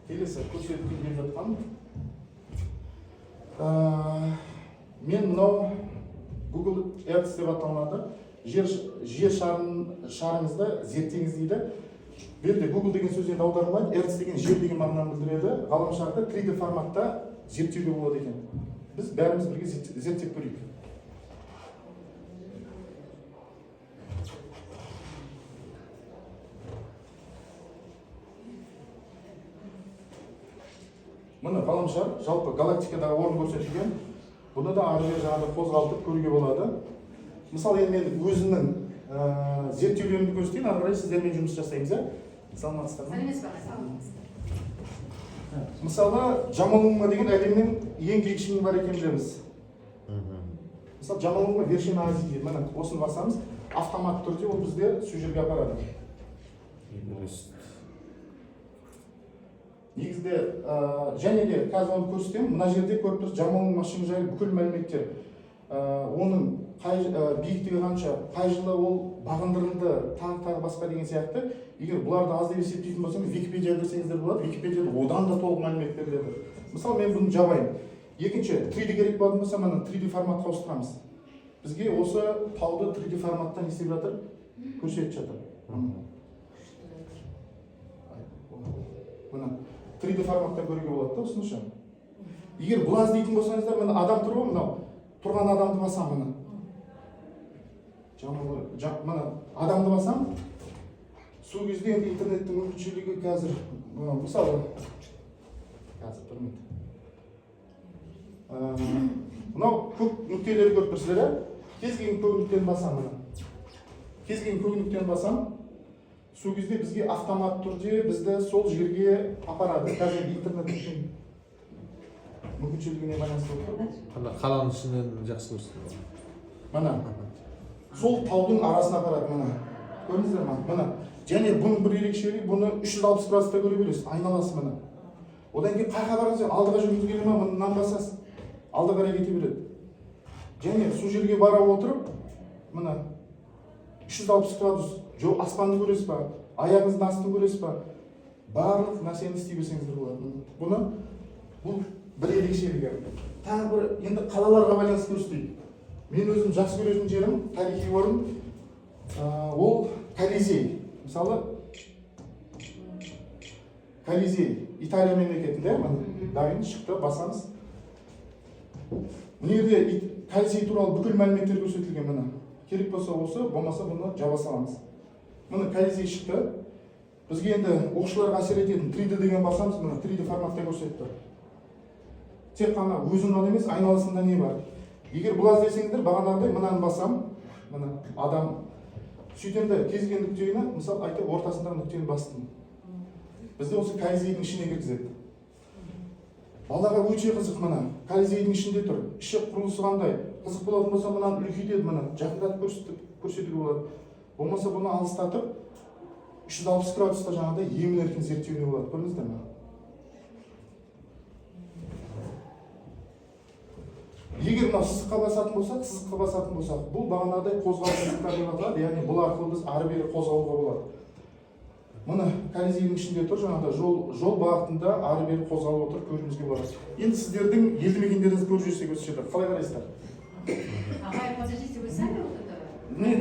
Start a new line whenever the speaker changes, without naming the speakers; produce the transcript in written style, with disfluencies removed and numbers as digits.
келесі көрсеткім келіп жатқан мен мынау Google Earth деп аталынады. Жер шарыңызды зерттеңіз дейді. Бұл жерде Google деген сөз енді аударылмайды, Earth деген жер деген мағынаны білдіреді. Ғаламшарды 3D форматта зерттеуге болады екен. Біз бәріміз бірге зерттеп көрейік. Мына ғаламшар жалпы галактикадағы орын көрсетілген. Бұны да ары бері жағында қозғалтып көруге болады. Мысалы, енді мен өзімнің зерттеулерімді көрсетейін, ары қарай сіздермен жұмыс жасаймыз, иә? Саламатсыздар ма? Мысалы, Джамалунга деген әлемнің ең биік шыңы бар екенін білеміз. Мысалы, Джамалунга вершина Азии дейді. Міне осыны басамыз, автомат түрде ол бізде сол жерге апарады. Негізде және де қазір оны көрсетемін. Мына жерде көріп тұрсыз, Джамалунга шыңы жайлы бүкіл мәліметтер. Оның биіктігі қанша, қай жылы ол бағындырылды, тағы басқа деген сияқты. Егер бұларды аз деп есептейтін болсаңыз, Википедияға кірсеңіздер болады. Википедияда одан да толық мәлімет беріледі. Мысалы, мен бұны жабайын. Екінші, 3D керек болатын болса, мына 3D форматқа ауыстырамыз. Бізге осы тауды 3D форматта не істеп жатыр? Көрсетіп жатыр. Мына 3D форматта көруге болады да, осынша. Егер бұл аз дейтін болсаңыздар, мына адам тұр ғой, мынау. Тұрған адамды басам, мына. Мына адамды басам. Сол кезде енді интернеттің мүмкіншілігі қазір, мысалы, қазір бір минут. Мынау көк нүктелер көріп тұрсыздар, иә? Кез келген көк нүктені басам, мына. Кез келген көк нүктені басам. Сол кезде бізге автомат түрде бізді сол жерге апарады. Қазір интернеттің мүмкіншілігіне байланысты отыр.
Қаланың ішінен жақсы көрсетеді.
Мына. Сол таудың арасына апарады, мына. Көрдіңіздер ме? Мына. Және бұның бір ерекшелігі, бұны 360 градуста көре бересіз, айналасы мына. Одан кейін қай барасыз, алдыға жүргіңіз келе ме, мынаны басасыз. Алды қарай кете береді. Және сол жерге бара отырып, мына 360 градус аспанды көресіз ба, аяғыңыздың астын көресіз ба, барлық нәрсені істей берсеңіздер болады. Бұл бір ерекшелігі. Тағы бір енді қалаларға байланысты көрсетейік. Мен өзім жақсы көретін жерім, тарихи орын, ол Колизей. Мысалы, Колизей, Италия мемлекетінде, дайын шықты, басамыз. Мына жерде Колизей туралы бүкіл мәліметтер көрсетілген, мына. Керек болса осы, болмаса бұны жаба саламыз. Мына Колизей шықты. Бізге енді оқушыларға әсер ететін 3D деген басамыз, мына 3D форматта көрсетті. Тек қана өзін ғана емес, айналасында не бар. Егер бұл аз десеңіздер, бағанағыдай мынаны басам, мына адам. Сөйтемді кез келген нүктені, мысалы айтып, ортасындағы нүктені бастым. Бізде осы Колизейдің ішіне кіргізеді. Балаға өте қызық мына, Колизейдің ішінде тұр. Іші құрылысы қандай? Қызық болатын болса, мынаны үлкейтеді, мына жақындатып көрсетуге болады. Болмаса бұны алыстатып, 360 градуста жаңағыдай емін-еркін зерттеуіне болады. Көрдіңіздер ме? Егер мына сызыққа басатын болсақ, бұл бағанағыдай қозғалыс сызықтар деп аталады, яғни бұл арқылы біз ары бері қозғалуға болады. Мына Колизейдің ішінде тұр, жаңағыдай жол бағытында ары бері қозғалып отыр, көруімізге болады. Енді сіздердің елді мекендеріңізді көріп жүрсек осы жерде қалай қарайсыздар?
Ага, подождите, вы сами вот это?
Нет.